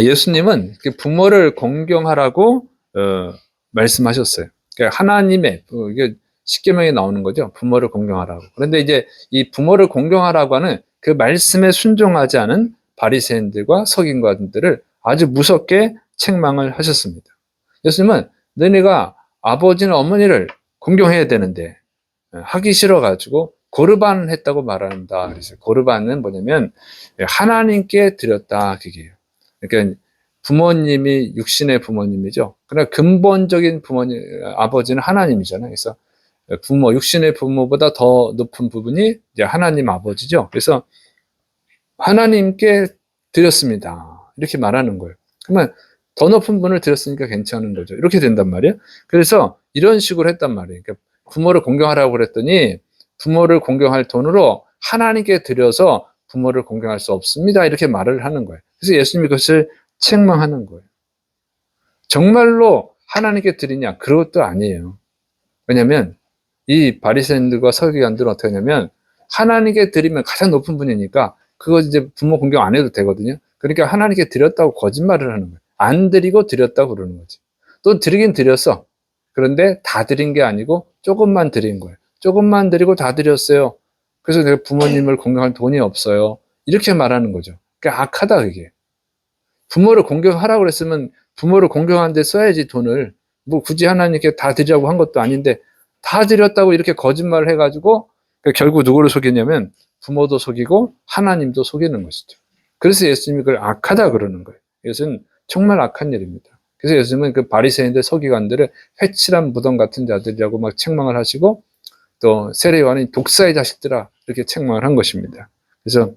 예수님은 부모를 공경하라고 말씀하셨어요. 그러니까 하나님의 이게 십계명에 나오는 거죠. 부모를 공경하라고. 그런데 이제 이 부모를 공경하라고 하는 그 말씀에 순종하지 않은 바리새인들과 서기관들을 아주 무섭게 책망을 하셨습니다. 예수님은 너네가 아버지나 어머니를 공경해야 되는데 하기 싫어가지고 고르반 했다고 말한다. 그래서 고르반은 뭐냐면 하나님께 드렸다 그게요. 그러니까 부모님이 육신의 부모님이죠. 그러나 근본적인 부모님 아버지는 하나님이잖아요. 그래서 부모 육신의 부모보다 더 높은 부분이 이제 하나님 아버지죠. 그래서 하나님께 드렸습니다. 이렇게 말하는 거예요. 그러면 더 높은 분을 드렸으니까 괜찮은 거죠. 이렇게 된단 말이에요. 그래서 이런 식으로 했단 말이에요. 그러니까 부모를 공경하라고 그랬더니 부모를 공경할 돈으로 하나님께 드려서 부모를 공경할 수 없습니다. 이렇게 말을 하는 거예요. 그래서 예수님이 그것을 책망하는 거예요. 정말로 하나님께 드리냐? 그것도 아니에요. 왜냐하면 이 바리새인들과 서기관들은 어떻게 하냐면 하나님께 드리면 가장 높은 분이니까 그거 이제 부모 공경 안 해도 되거든요. 그러니까 하나님께 드렸다고 거짓말을 하는 거예요. 안 드리고 드렸다고 그러는 거지. 또 드리긴 드렸어. 그런데 다 드린 게 아니고 조금만 드린 거예요. 조금만 드리고 다 드렸어요. 그래서 내가 부모님을 공경할 돈이 없어요. 이렇게 말하는 거죠. 그러니까 악하다 그게. 부모를 공경하라고 그랬으면 부모를 공경하는 데 써야지 돈을. 뭐 굳이 하나님께 다 드리라고 한 것도 아닌데 다 드렸다고 이렇게 거짓말을 해가지고 결국 누구를 속이냐면 부모도 속이고 하나님도 속이는 것이죠. 그래서 예수님이 그걸 악하다 그러는 거예요. 이것은 정말 악한 일입니다. 그래서 예수님은 그 바리새인들 서기관들을 회칠한 무덤 같은 자들이라고 막 책망을 하시고 또 세례요한이 독사의 자식들아 이렇게 책망을 한 것입니다. 그래서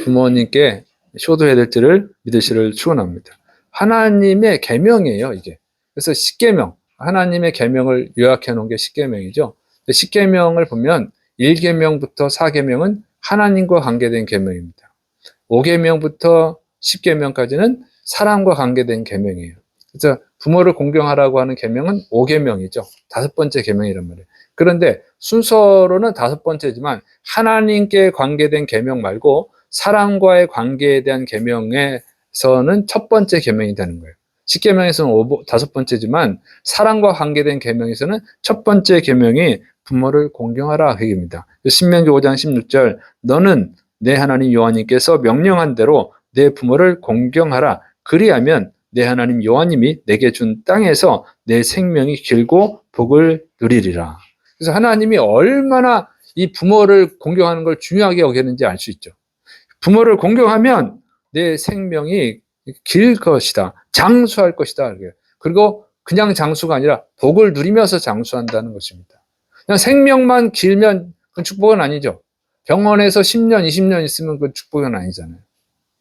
부모님께 효도해야 될 줄을 믿으시를 축원합니다. 하나님의 계명이에요, 이게. 그래서 십계명, 하나님의 계명을 요약해 놓은 게 십계명이죠. 십계명을 보면 1계명부터 4계명은 하나님과 관계된 계명입니다. 5계명부터 10계명까지는 사람과 관계된 계명이에요. 그래서 부모를 공경하라고 하는 계명은 5계명이죠. 5번째 계명이란 말이에요. 그런데 순서로는 5번째지만 하나님께 관계된 계명 말고 사람과의 관계에 대한 계명에서는 첫 번째 계명이 되는 거예요. 10계명에서는 5번째지만 사람과 관계된 계명에서는 첫 번째 계명이 부모를 공경하라 그 얘기입니다. 신명기 5장 16절 너는 내 하나님 여호와님께서 명령한 대로 내 부모를 공경하라. 그리하면 내 하나님 여호와님이 내게 준 땅에서 내 생명이 길고 복을 누리리라. 그래서 하나님이 얼마나 이 부모를 공경하는 걸 중요하게 여기는지 알 수 있죠. 부모를 공경하면 내 생명이 길 것이다. 장수할 것이다. 그리고 그냥 장수가 아니라 복을 누리면서 장수한다는 것입니다. 그냥 생명만 길면 그건 축복은 아니죠. 병원에서 10년, 20년 있으면 그건 축복은 아니잖아요.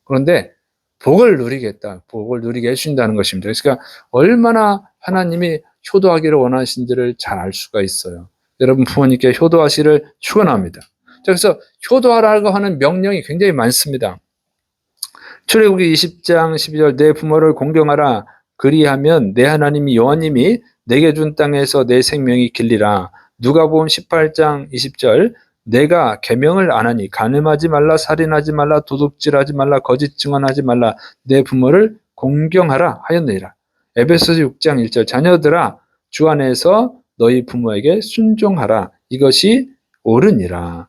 그런데 복을 누리겠다. 복을 누리게 해준다는 것입니다. 그러니까 얼마나 하나님이 효도하기를 원하신지를 잘 알 수가 있어요. 여러분 부모님께 효도하시를 축원합니다. 그래서 효도하라고 하는 명령이 굉장히 많습니다. 출애굽기 20장 12절 내 부모를 공경하라. 그리하면 내 하나님 여호와님이 내게 준 땅에서 내 생명이 길리라. 누가복음 18장 20절 내가 계명을 안 하니 간음하지 말라 살인하지 말라 도둑질하지 말라 거짓 증언하지 말라 내 부모를 공경하라 하였느니라. 에베소서 6장 1절 자녀들아 주 안에서 너희 부모에게 순종하라. 이것이 옳으니라.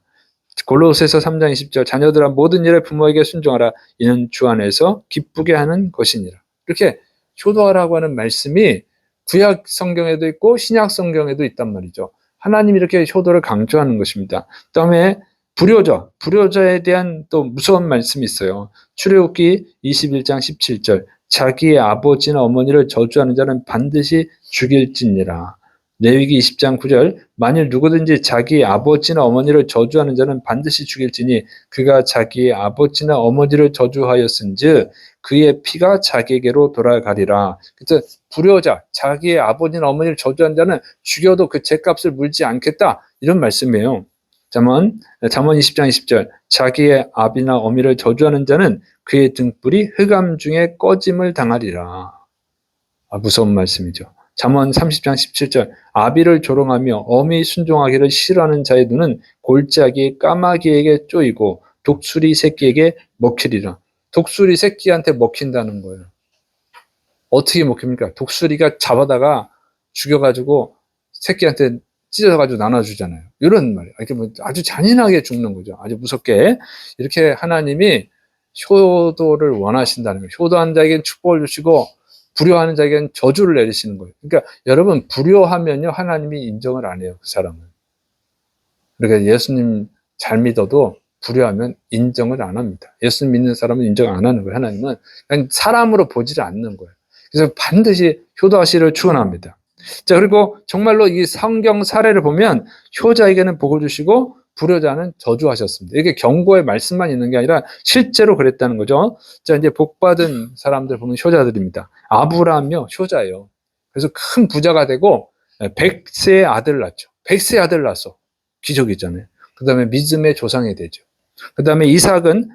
골로새서 3장 20절 자녀들아 모든 일에 부모에게 순종하라. 이는 주 안에서 기쁘게 하는 것이니라. 이렇게 효도하라고 하는 말씀이 구약 성경에도 있고 신약 성경에도 있단 말이죠. 하나님이 이렇게 효도를 강조하는 것입니다. 그다음에 불효자에 대한 또 무서운 말씀이 있어요. 출애굽기 21장 17절 자기의 아버지나 어머니를 저주하는 자는 반드시 죽일지니라. 레위기 20장 9절 만일 누구든지 자기 아버지나 어머니를 저주하는 자는 반드시 죽일지니 그가 자기의 아버지나 어머니를 저주하였은즉 그의 피가 자기에게로 돌아가리라. 그래서 불효자, 자기의 아버지나 어머니를 저주한 자는 죽여도 그 죄값을 물지 않겠다. 이런 말씀이에요. 잠언 20장 20절 자기의 아비나 어미를 저주하는 자는 그의 등불이 흑암 중에 꺼짐을 당하리라. 무서운 말씀이죠. 잠언 30장 17절 아비를 조롱하며 어미 순종하기를 싫어하는 자의 눈은 골짜기 까마귀에게 쪼이고 독수리 새끼에게 먹히리라. 독수리 새끼한테 먹힌다는 거예요. 어떻게 먹힙니까? 독수리가 잡아다가 죽여가지고 새끼한테 찢어가지고 나눠주잖아요. 이런 말이에요. 이렇게 뭐 아주 잔인하게 죽는 거죠. 아주 무섭게. 이렇게 하나님이 효도를 원하신다는 거예요. 효도하는 자에게는 축복을 주시고 불효하는 자에게는 저주를 내리시는 거예요. 그러니까 여러분, 불효하면요, 하나님이 인정을 안 해요, 그 사람은. 그러니까 예수님 잘 믿어도 불효하면 인정을 안 합니다. 예수님 믿는 사람은 인정 안 하는 거예요. 하나님은 그냥 사람으로 보지를 않는 거예요. 그래서 반드시 효도하시기를 축원합니다. 자, 그리고 정말로 이 성경 사례를 보면 효자에게는 복을 주시고 불효자는 저주하셨습니다. 이게 경고의 말씀만 있는 게 아니라 실제로 그랬다는 거죠. 자, 이제 복받은 사람들 보면 효자들입니다. 아브라함요, 효자예요. 그래서 큰 부자가 되고 100세의 아들을 낳죠. 100세의 아들을 낳았어. 기적이잖아요. 그 다음에 믿음의 조상이 되죠. 그 다음에 이삭은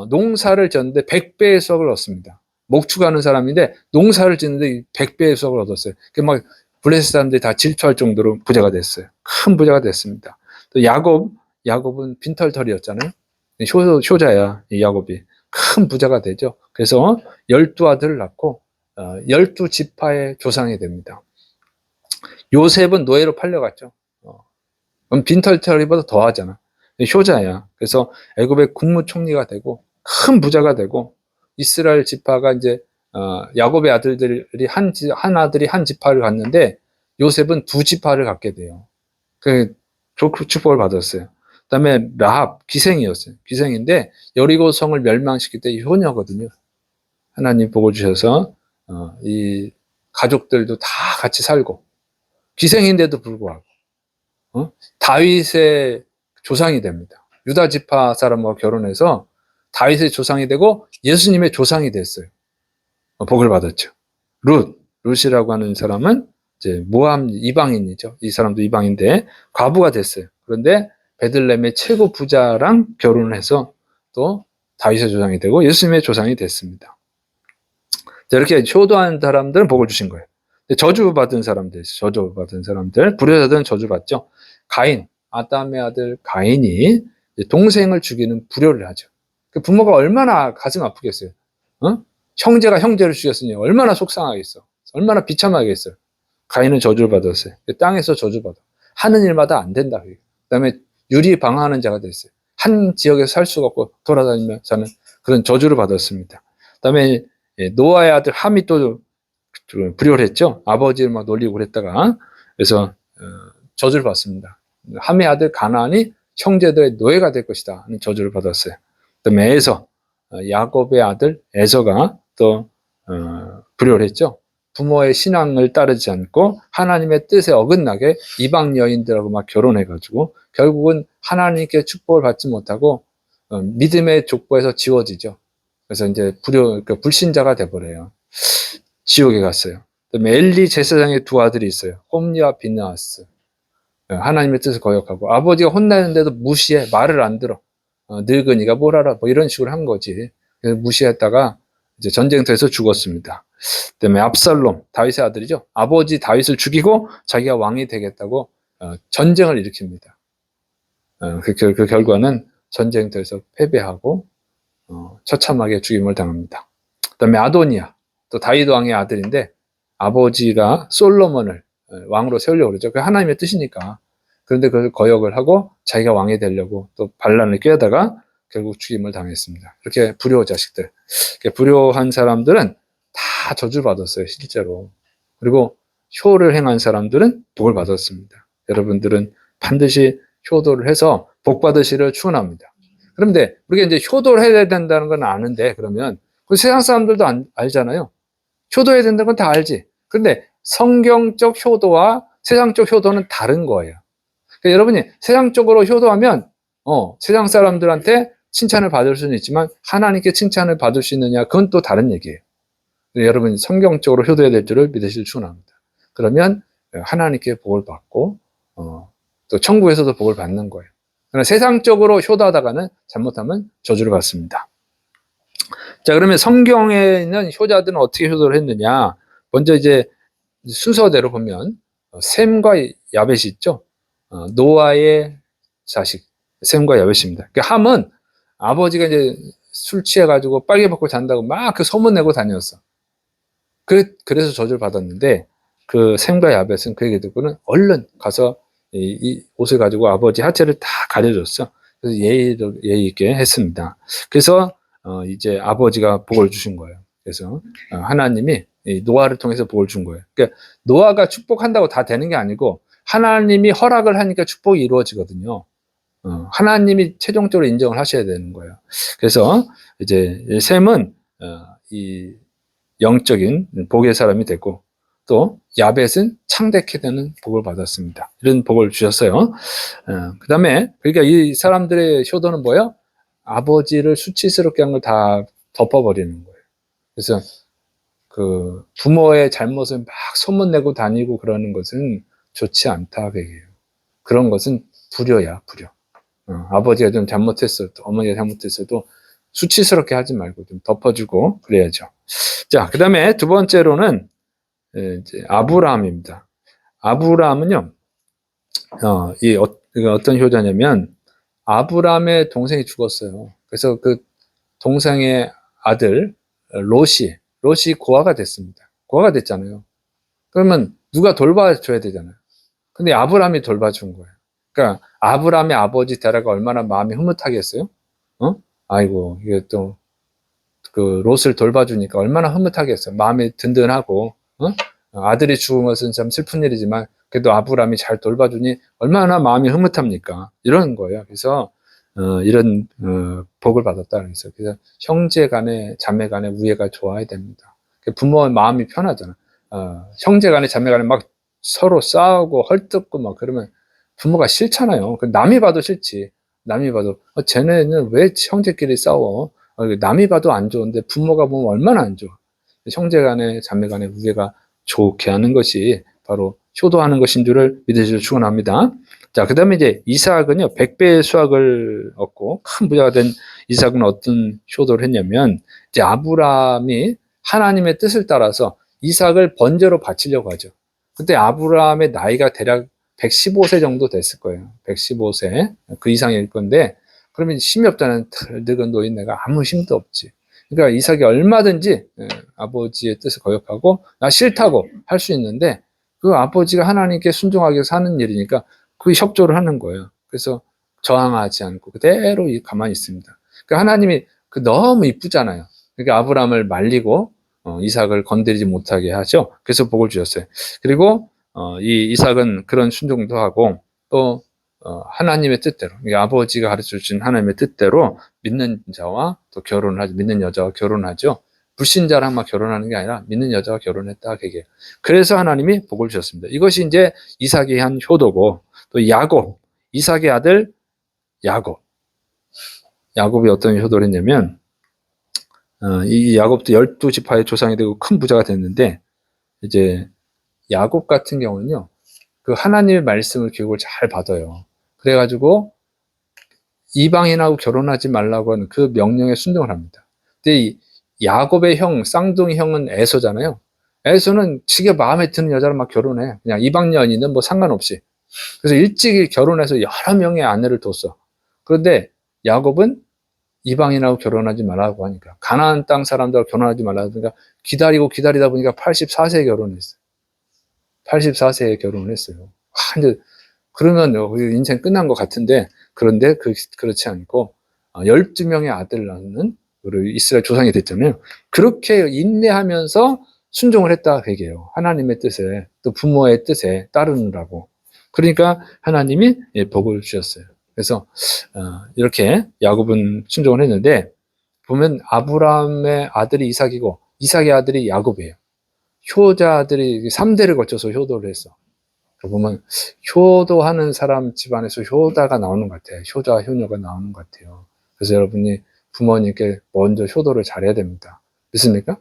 농사를 졌는데 100배의 수확을 얻습니다. 목축하는 사람인데 농사를 짓는데 100배의 수확을 얻었어요. 막 블레셋 사람들이 다 질투할 정도로 부자가 됐어요. 큰 부자가 됐습니다. 또 야곱은 빈털털이었잖아요. 효자야, 이 야곱이. 큰 부자가 되죠. 그래서 12아들을 낳고 12지파의 조상이 됩니다. 요셉은 노예로 팔려갔죠. 그럼 빈털털이보다 더 하잖아. 효자야. 그래서 애굽의 국무총리가 되고 큰 부자가 되고 이스라엘 지파가 이제 야곱의 아들들이 한 아들이 한 지파를 갖는데 요셉은 두 지파를 갖게 돼요. 그 축복을 받았어요. 그다음에 라합 기생이었어요. 기생인데 여리고 성을 멸망시킬 때 효녀거든요. 하나님 복을 주셔서 이 가족들도 다 같이 살고 기생인데도 불구하고 다윗의 조상이 됩니다. 유다 지파 사람과 결혼해서 다윗의 조상이 되고 예수님의 조상이 됐어요. 복을 받았죠. 룻이라고 하는 사람은 이제 모함 이방인이죠. 이 사람도 이방인데 과부가 됐어요. 그런데 베들레헴의 최고 부자랑 결혼을 해서 또 다윗의 조상이 되고 예수님의 조상이 됐습니다. 자, 이렇게 효도한 사람들은 복을 주신 거예요. 저주받은 사람들, 불효자들은 저주받죠. 가인, 아담의 아들 가인이 동생을 죽이는 불효를 하죠. 그 부모가 얼마나 가슴 아프겠어요. 형제가 형제를 죽였으니 얼마나 속상하겠어. 얼마나 비참하겠어요. 가인은 저주를 받았어요. 땅에서 저주받아. 하는 일마다 안 된다. 그 다음에 유리방황하는 자가 됐어요. 한 지역에서 살 수가 없고 돌아다니며 사는 그런 저주를 받았습니다. 그 다음에 노아의 아들 함이 또 불효를 했죠. 아버지를 막 놀리고 그랬다가 그래서 저주를 받습니다. 함의 아들 가나안이 형제들의 노예가 될 것이다 하는 저주를 받았어요. 그다음에 에서 야곱의 아들 에서가 또 불효를 했죠. 부모의 신앙을 따르지 않고 하나님의 뜻에 어긋나게 이방 여인들하고 막 결혼해가지고 결국은 하나님께 축복을 받지 못하고 믿음의 족보에서 지워지죠. 그래서 이제 불신자가 돼버려요. 지옥에 갔어요. 그다음에 엘리 제사장의 두 아들이 있어요. 홈리와 비느하스. 하나님의 뜻을 거역하고 아버지가 혼나는데도 무시해. 말을 안 들어. 늙은이가 뭘 알아. 뭐 이런 식으로 한 거지. 그래서 무시했다가 이제 전쟁터에서 죽었습니다. 그다음에 압살롬, 다윗의 아들이죠. 아버지 다윗을 죽이고 자기가 왕이 되겠다고 전쟁을 일으킵니다. 그 결과는 전쟁터에서 패배하고 처참하게 죽임을 당합니다. 그다음에 아도니아, 또 다윗 왕의 아들인데 아버지가 솔로몬을 왕으로 세우려고 그러죠. 그게 하나님의 뜻이니까. 그런데 그걸 거역을 하고 자기가 왕이 되려고 또 반란을 꾀하다가 결국 죽임을 당했습니다. 이렇게 불효 자식들, 불효한 사람들은 다 저주받았어요, 실제로. 그리고 효를 행한 사람들은 복을 받았습니다. 여러분들은 반드시 효도를 해서 복 받으시기를 축원합니다. 그런데 우리가 이제 효도를 해야 된다는 건 아는데 그러면 세상 사람들도 알잖아요. 효도해야 된다는 건 다 알지. 그런데 성경적 효도와 세상적 효도는 다른 거예요. 그러니까 여러분이 세상적으로 효도하면 세상 사람들한테 칭찬을 받을 수는 있지만 하나님께 칭찬을 받을 수 있느냐 그건 또 다른 얘기예요. 여러분이 성경적으로 효도해야 될 줄을 믿으실 축원합니다. 그러면 하나님께 복을 받고 또 천국에서도 복을 받는 거예요. 그러나 세상적으로 효도하다가는 잘못하면 저주를 받습니다. 자, 그러면 성경에 있는 효자들은 어떻게 효도를 했느냐? 먼저 이제 순서대로 보면 셈과 야벳이 있죠. 노아의 자식 셈과 야벳입니다. 함은 아버지가 이제 술 취해가지고 빨개 벗고 잔다고 막 그 소문내고 다녔어. 그래서 저주를 받았는데 그 셈과 야벳은 그 얘기 듣고는 얼른 가서 이 옷을 가지고 아버지 하체를 다 가려줬어. 그래서 예의 있게 했습니다. 그래서 이제 아버지가 복을 주신 거예요. 그래서 하나님이 노아를 통해서 복을 준 거예요. 그러니까 노아가 축복한다고 다 되는 게 아니고 하나님이 허락을 하니까 축복이 이루어지거든요. 하나님이 최종적으로 인정을 하셔야 되는 거예요. 그래서 이제 셈은 이 영적인 복의 사람이 됐고 또 야벳은 창대케 되는 복을 받았습니다. 이런 복을 주셨어요. 그 다음에 그러니까 이 사람들의 효도는 뭐예요? 아버지를 수치스럽게 한 걸 다 덮어버리는 거예요. 그래서 그 부모의 잘못을 막 소문내고 다니고 그러는 것은 좋지 않다 그얘기해요. 그런 것은 불효야, 불효. 아버지가 좀 잘못했어도 어머니가 잘못했어도 수치스럽게 하지 말고 좀 덮어주고 그래야죠. 자, 그 다음에 두 번째로는 이제 아브라함입니다. 아브라함은요, 어떤 효자냐면 아브라함의 동생이 죽었어요. 그래서 그 동생의 아들 롯이 고아가 됐습니다. 고아가 됐잖아요. 그러면 누가 돌봐줘야 되잖아요. 근데 아브라함이 돌봐준 거예요. 그러니까 아브라함의 아버지 데라가 얼마나 마음이 흐뭇하겠어요? 아이고 이게 또 그 롯을 돌봐주니까 얼마나 흐뭇하겠어요. 마음이 든든하고 아들이 죽은 것은 참 슬픈 일이지만 그래도 아브라함이 잘 돌봐주니 얼마나 마음이 흐뭇합니까? 이런 거예요. 그래서 이런 복을 받았다 그랬어요. 그래서 형제간에 자매간에 우애가 좋아야 됩니다. 부모의 마음이 편하잖아. 형제간에 자매간에 막 서로 싸우고 헐뜯고 막 그러면 부모가 싫잖아요. 남이 봐도 싫지. 남이 봐도 쟤네는 왜 형제끼리 싸워? 남이 봐도 안 좋은데 부모가 보면 얼마나 안 좋아. 형제간에 자매간에 우애가 좋게 하는 것이 바로 효도하는 것인 줄을 믿으시길 축원합니다. 자, 그 다음에 이제 이삭은요, 100배의 수확을 얻고 큰 부자가 된 이삭은 어떤 효도를 했냐면, 이제 아브라함이 하나님의 뜻을 따라서 이삭을 번제로 바치려고 하죠. 그때 아브라함의 나이가 대략 115세 정도 됐을 거예요. 115세. 그 이상일 건데, 그러면 힘이 없다는 늙은 노인네가 아무 힘도 없지. 그러니까 이삭이 얼마든지 아버지의 뜻을 거역하고, 나 싫다고 할 수 있는데, 그 아버지가 하나님께 순종하게 사는 일이니까 그 협조를 하는 거예요. 그래서 저항하지 않고 그대로 가만히 있습니다. 그러니까 하나님이 너무 이쁘잖아요. 그러니까 아브라함을 말리고 이삭을 건드리지 못하게 하죠. 그래서 복을 주셨어요. 그리고 이 이삭은 그런 순종도 하고 또 하나님의 뜻대로 아버지가 가르쳐 주신 하나님의 뜻대로 믿는 자와 또 결혼을 하죠. 믿는 여자와 결혼하죠. 불신자랑만 결혼하는 게 아니라 믿는 여자와 결혼했다 그게. 그래서 하나님이 복을 주셨습니다. 이것이 이제 이삭이 한 효도고 또 야곱, 이삭의 아들 야곱. 야곱이 어떤 효도를 했냐면 이 야곱도 12지파의 조상이 되고 큰 부자가 됐는데 이제 야곱 같은 경우는요. 그 하나님의 말씀을 교육을 잘 받아요. 그래가지고 이방인하고 결혼하지 말라고 하는 그 명령에 순종을 합니다. 근데 이 야곱의 형, 쌍둥이 형은 에서잖아요. 에서는 지가 마음에 드는 여자랑 막 결혼해. 그냥 이방년이든 뭐 상관없이. 그래서 일찍이 결혼해서 여러 명의 아내를 뒀어. 그런데 야곱은 이방인하고 결혼하지 말라고 하니까 가나안 땅 사람들하고 결혼하지 말라고 하니까 기다리다 보니까 84세에 결혼했어요. 84세에 결혼을 했어요. 이제 그러면 인생 끝난 것 같은데 그런데 그렇지 않고 12명의 아들을 낳는 이스라엘 조상이 됐잖아요. 그렇게 인내하면서 순종을 했다 그 얘기예요. 하나님의 뜻에 또 부모의 뜻에 따르느라고. 그러니까 하나님이 복을 주셨어요. 그래서 이렇게 야곱은 순종을 했는데 보면 아브라함의 아들이 이삭이고 이삭의 아들이 야곱이에요. 효자들이 3대를 거쳐서 효도를 했어. 보면 효도하는 사람 집안에서 효다가 나오는 것 같아요. 효자, 효녀가 나오는 것 같아요. 그래서 여러분이 부모님께 먼저 효도를 잘해야 됩니다. 믿습니까?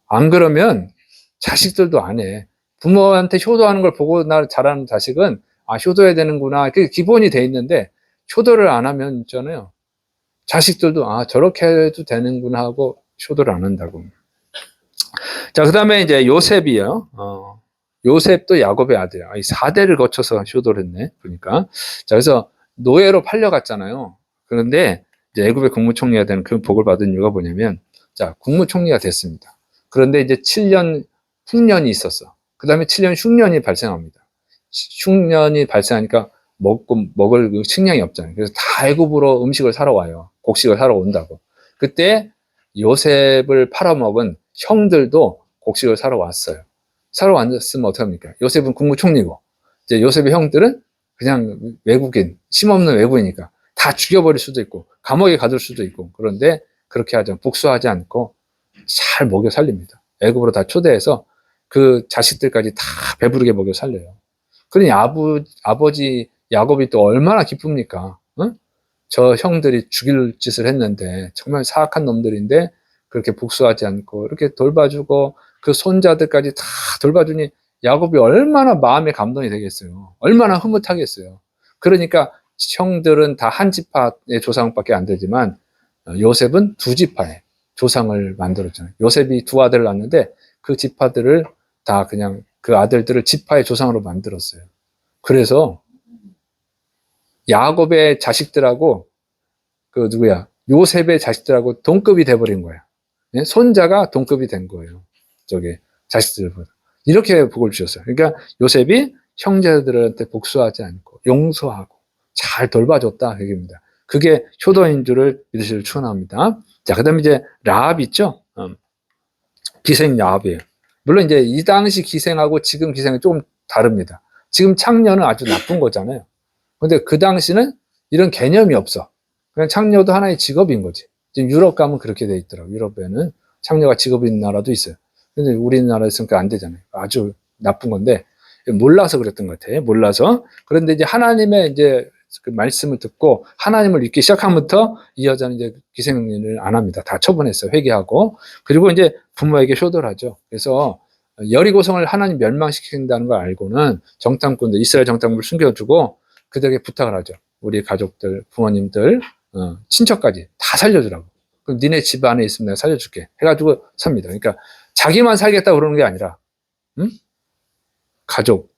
안 그러면 자식들도 안 해. 부모한테 효도하는 걸 보고 잘하는 자식은 효도해야 되는구나. 그게 기본이 돼 있는데 효도를 안 하면 있잖아요. 자식들도 저렇게 해도 되는구나 하고 효도를 안 한다고. 자, 그 다음에 이제 요셉이요. 요셉도 야곱의 아들이야. 4대를 거쳐서 효도를 했네. 그러니까. 자, 그래서 노예로 팔려갔잖아요. 그런데 이제 애굽의 국무총리가 되는 그 복을 받은 이유가 뭐냐면, 자, 국무총리가 됐습니다. 그런데 이제 7년 흉년이 있었어. 그 다음에 7년 흉년이 발생합니다. 흉년이 발생하니까 먹을 식량이 없잖아요. 그래서 다 애굽으로 음식을 사러 와요. 곡식을 사러 온다고. 그때 요셉을 팔아먹은 형들도 곡식을 사러 왔어요. 사러 왔으면 어떡합니까? 요셉은 국무총리고, 이제 요셉의 형들은 그냥 외국인, 힘없는 외국이니까 다 죽여버릴 수도 있고, 감옥에 가둘 수도 있고, 그런데 그렇게 하지 않고, 복수하지 않고 잘 먹여 살립니다. 애굽으로 다 초대해서 그 자식들까지 다 배부르게 먹여 살려요. 그러니 아버지 야곱이 또 얼마나 기쁩니까? 응? 저 형들이 죽일 짓을 했는데, 정말 사악한 놈들인데 그렇게 복수하지 않고 이렇게 돌봐주고 그 손자들까지 다 돌봐주니 야곱이 얼마나 마음에 감동이 되겠어요. 얼마나 흐뭇하겠어요. 그러니까 형들은 다 한 지파의 조상밖에 안 되지만 요셉은 두 지파의 조상을 만들었잖아요. 요셉이 두 아들을 낳았는데 그 지파들을 다 그냥 그 아들들을 지파의 조상으로 만들었어요. 그래서 야곱의 자식들하고 그 누구야? 요셉의 자식들하고 동급이 돼버린 거야. 손자가 동급이 된 거예요. 저게 자식들보다. 이렇게 복을 주셨어요. 그러니까 요셉이 형제들한테 복수하지 않고 용서하고 잘 돌봐줬다 얘기입니다. 그게 효도인 줄을 믿으시길 축원합니다. 자, 그다음에 이제 라합 있죠? 기생 라합이에요. 물론 이제 이 당시 기생하고 지금 기생은 조금 다릅니다. 지금 창녀는 아주 나쁜 거잖아요. 근데 그 당시는 이런 개념이 없어. 그냥 창녀도 하나의 직업인 거지. 지금 유럽 가면 그렇게 돼 있더라고요. 유럽에는 창녀가 직업인 나라도 있어요. 근데 우리나라에서는 안 되잖아요. 아주 나쁜 건데 몰라서 그랬던 것 같아요. 몰라서. 그런데 이제 하나님의 이제 그 말씀을 듣고 하나님을 믿기 시작하면부터 이 여자는 이제 기생일을 안 합니다. 다 처분했어요. 회개하고. 그리고 이제 부모에게 효도를 하죠. 그래서 여리고성을 하나님 멸망시킨다는 걸 알고는 정탐꾼들, 이스라엘 정탐꾼을 숨겨주고 그들에게 부탁을 하죠. 우리 가족들, 부모님들, 친척까지 다 살려주라고. 그럼 니네 집 안에 있으면 내가 살려줄게. 해가지고 삽니다. 그러니까 자기만 살겠다고 그러는 게 아니라, 응? 가족,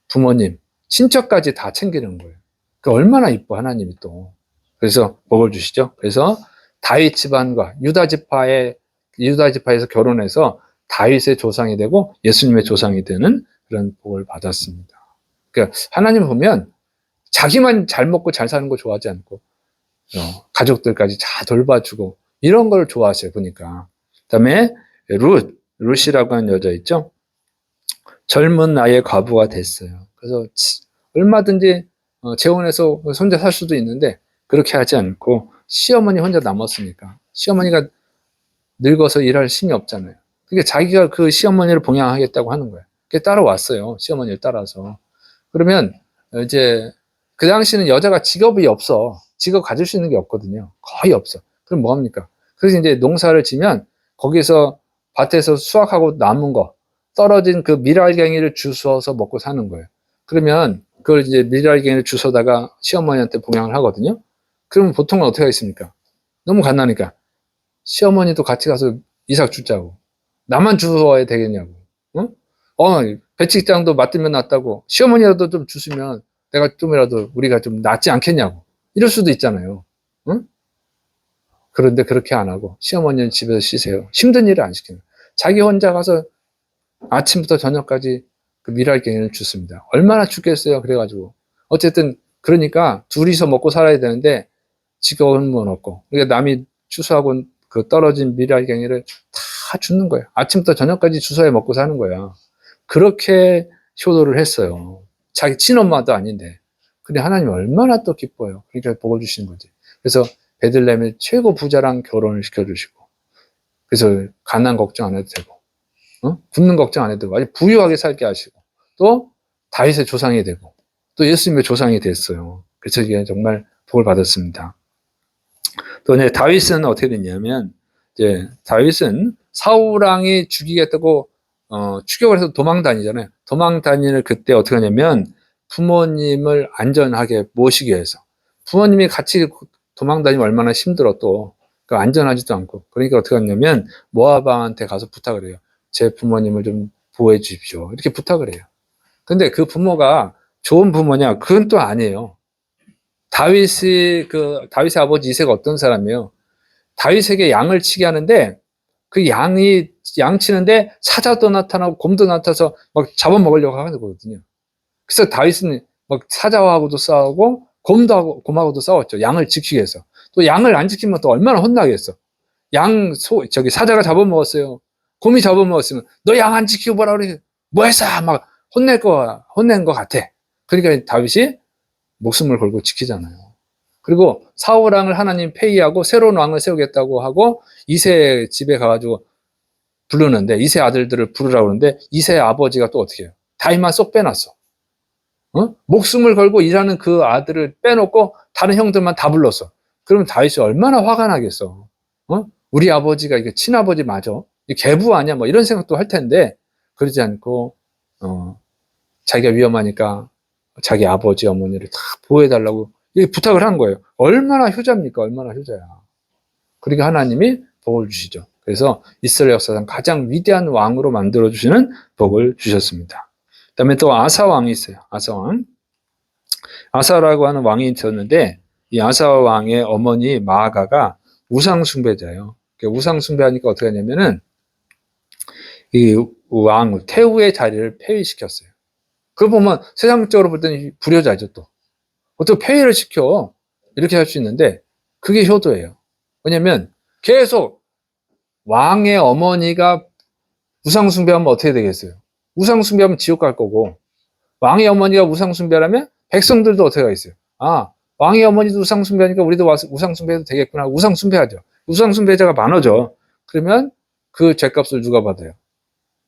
부모님, 친척까지 다 챙기는 거예요. 그 얼마나 이뻐 하나님이 또. 그래서 복을 주시죠. 그래서 다윗 집안과 유다 지파에서 결혼해서 다윗의 조상이 되고 예수님의 조상이 되는 그런 복을 받았습니다. 그러니까 하나님 보면 자기만 잘 먹고 잘 사는 거 좋아하지 않고 가족들까지 잘 돌봐주고 이런 걸 좋아하세요. 보니까. 그다음에 룻이라고 하는 여자 있죠. 젊은 나이에 과부가 됐어요. 그래서 얼마든지 재혼해서 혼자 살 수도 있는데 그렇게 하지 않고 시어머니 혼자 남았으니까 시어머니가 늙어서 일할 힘이 없잖아요. 그러니까 자기가 그 시어머니를 봉양하겠다고 하는 거예요. 그게 따라왔어요. 시어머니를 따라서. 그러면 이제 그 당시는 여자가 직업이 없어. 직업 가질 수 있는 게 없거든요. 거의 없어. 그럼 뭐 합니까? 그래서 이제 농사를 지면 거기서 밭에서 수확하고 남은 거 떨어진 그 밀알갱이를 주워서 먹고 사는 거예요. 그러면 그걸 이제 밀알갱이를 주워다가 시어머니한테 봉양을 하거든요. 그러면 보통은 어떻게 하겠습니까? 너무 갓나니까 시어머니도 같이 가서 이삭 주자고. 나만 주워야 되겠냐고. 어? 배치장도 맞들면 낫다고. 시어머니라도 좀 주시면 내가 좀이라도 우리가 좀 낫지 않겠냐고. 이럴 수도 있잖아요. 응? 그런데 그렇게 안 하고 시어머니는 집에서 쉬세요. 힘든 일을 안 시키는. 자기 혼자 가서 아침부터 저녁까지 그 밀알갱이를 줍습니다. 얼마나 죽겠어요. 그래가지고 어쨌든 그러니까 둘이서 먹고 살아야 되는데 직업은 뭐 없고 그러니까 남이 추수하고 그 떨어진 밀알갱이를 다 줍는 거예요. 아침부터 저녁까지 주워야 먹고 사는 거야. 그렇게 효도를 했어요. 자기 친엄마도 아닌데. 근데 하나님 얼마나 또 기뻐요. 그러니까 복을 주시는 거지. 그래서 베들레헴의 최고 부자랑 결혼을 시켜주시고 그래서 가난 걱정 안 해도 되고 굶는 걱정 안 해도 되고 아주 부유하게 살게 하시고 또 다윗의 조상이 되고 또 예수님의 조상이 됐어요. 그래서 이게 정말 복을 받았습니다. 또 이제 다윗은 어떻게 됐냐면 이제 다윗은 사울 왕이 죽이겠다고 추격을 해서 도망 다니잖아요. 도망 다니는 그때 어떻게 하냐면 부모님을 안전하게 모시기 위해서 부모님이 같이 도망 다니면 얼마나 힘들어 또 안전하지도 않고 그러니까 어떻게 하냐면 모압 왕한테 가서 부탁을 해요. 제 부모님을 좀 보호해 주십시오. 이렇게 부탁을 해요. 근데 그 부모가 좋은 부모냐? 그건 또 아니에요. 다윗의 아버지 이새가 어떤 사람이에요? 다윗에게 양을 치게 하는데 그 양 치는데 사자도 나타나고 곰도 나타나서 막 잡아먹으려고 하는 거거든요. 그래서 다윗은 막 사자하고도 싸우고 곰하고도 싸웠죠. 양을 지키기 위해서. 또 양을 안 지키면 또 얼마나 혼나겠어. 사자가 잡아먹었어요. 곰이 잡아먹었으면 너 양 안 지키고 뭐라 그래? 뭐 했어? 막 혼낸 것 같아. 그러니까 다윗이 목숨을 걸고 지키잖아요. 그리고 사울 왕을 하나님 폐위하고 새로운 왕을 세우겠다고 하고 이세 집에 가가지고 부르는데 이세 아들들을 부르라고 그러는데 이세 아버지가 또 어떻게 해요? 다윗만 쏙 빼놨어. 목숨을 걸고 일하는 그 아들을 빼놓고 다른 형들만 다 불렀어. 그러면 다윗이 얼마나 화가 나겠어. 우리 아버지가 이게 친아버지 맞아? 계부 아니야? 뭐 이런 생각도 할 텐데 그러지 않고 자기가 위험하니까 자기 아버지 어머니를 다 보호해달라고 이렇게 부탁을 한 거예요. 얼마나 효자입니까? 얼마나 효자야. 그러니까 하나님이 복을 주시죠. 그래서 이스라엘 역사상 가장 위대한 왕으로 만들어주시는 복을 주셨습니다. 그 다음에 또 아사 왕이 있어요. 아사 왕. 아사라고 하는 왕이 있었는데 이 아사 왕의 어머니 마아가가 우상숭배자예요. 우상숭배하니까 어떻게 하냐면은 이 왕 태후의 자리를 폐위시켰어요. 그걸 보면 세상적으로 볼 때는 불효자죠 또. 어떻게 폐위를 시켜 이렇게 할 수 있는데 그게 효도예요. 왜냐면 계속 왕의 어머니가 우상숭배하면 어떻게 되겠어요? 우상숭배하면 지옥 갈 거고 왕의 어머니가 우상숭배하면 백성들도 어떻게 하겠어요? 아, 왕의 어머니도 우상숭배하니까 우리도 우상숭배해도 되겠구나. 우상숭배하죠. 우상숭배자가 많아져. 그러면 그 죄값을 누가 받아요?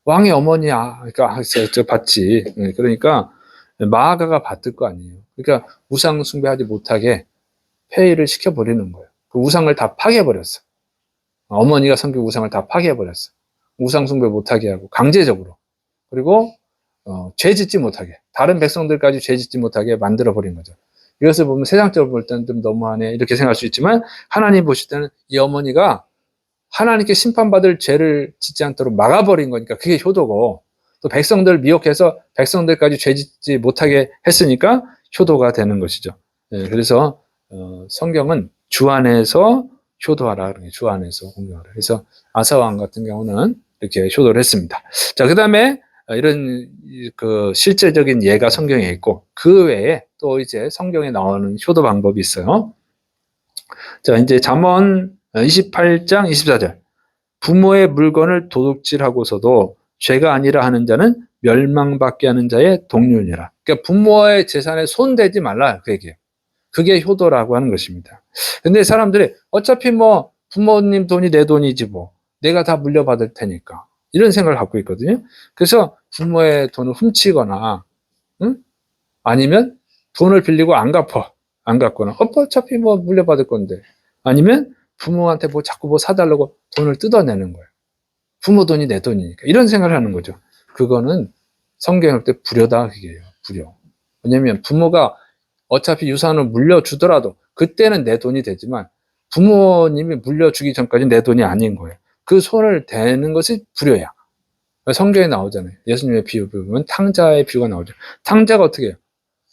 왕의 어머니야. 그러니까 저 받지. 그러니까 마아가가 받을 거 아니에요. 그러니까 우상숭배하지 못하게 폐위를 시켜버리는 거예요. 그 우상을 다 파괴해버렸어. 어머니가 섬긴 우상을 다 파괴해버렸어. 우상숭배 못하게 하고 강제적으로. 그리고 죄 짓지 못하게 다른 백성들까지 죄 짓지 못하게 만들어버린 거죠. 이것을 보면 세상적으로 볼 때는 좀 너무하네 이렇게 생각할 수 있지만 하나님 보실 때는 이 어머니가 하나님께 심판받을 죄를 짓지 않도록 막아버린 거니까 그게 효도고 또 백성들 미혹해서 백성들까지 죄 짓지 못하게 했으니까 효도가 되는 것이죠. 그래서 성경은 주 안에서 효도하라. 주 안에서 공경하라. 그래서 아사왕 같은 경우는 이렇게 효도를 했습니다. 자, 그 다음에 이런 그 실제적인 예가 성경에 있고 그 외에 또 이제 성경에 나오는 효도 방법이 있어요. 자, 이제 잠언 28장 24절. 부모의 물건을 도둑질하고서도 죄가 아니라 하는 자는 멸망받게 하는 자의 동료니라. 그러니까 부모의 재산에 손대지 말라 그 얘기예요. 그게 효도라고 하는 것입니다. 근데 사람들이 어차피 뭐 부모님 돈이 내 돈이지 뭐 내가 다 물려받을 테니까 이런 생각을 갖고 있거든요. 그래서 부모의 돈을 훔치거나 아니면 돈을 빌리고 안 갚거나 어차피 뭐 물려받을 건데 아니면 부모한테 뭐 자꾸 뭐 사달라고 돈을 뜯어내는 거예요. 부모 돈이 내 돈이니까 이런 생각을 하는 거죠. 그거는 성경에 볼 때 불효다 그게요. 불효. 왜냐하면 부모가 어차피 유산을 물려주더라도 그때는 내 돈이 되지만 부모님이 물려주기 전까지 내 돈이 아닌 거예요. 그 손을 대는 것이 불효야. 성경에 나오잖아요. 예수님의 비유 보면 탕자의 비유가 나오죠. 탕자가 어떻게 해요?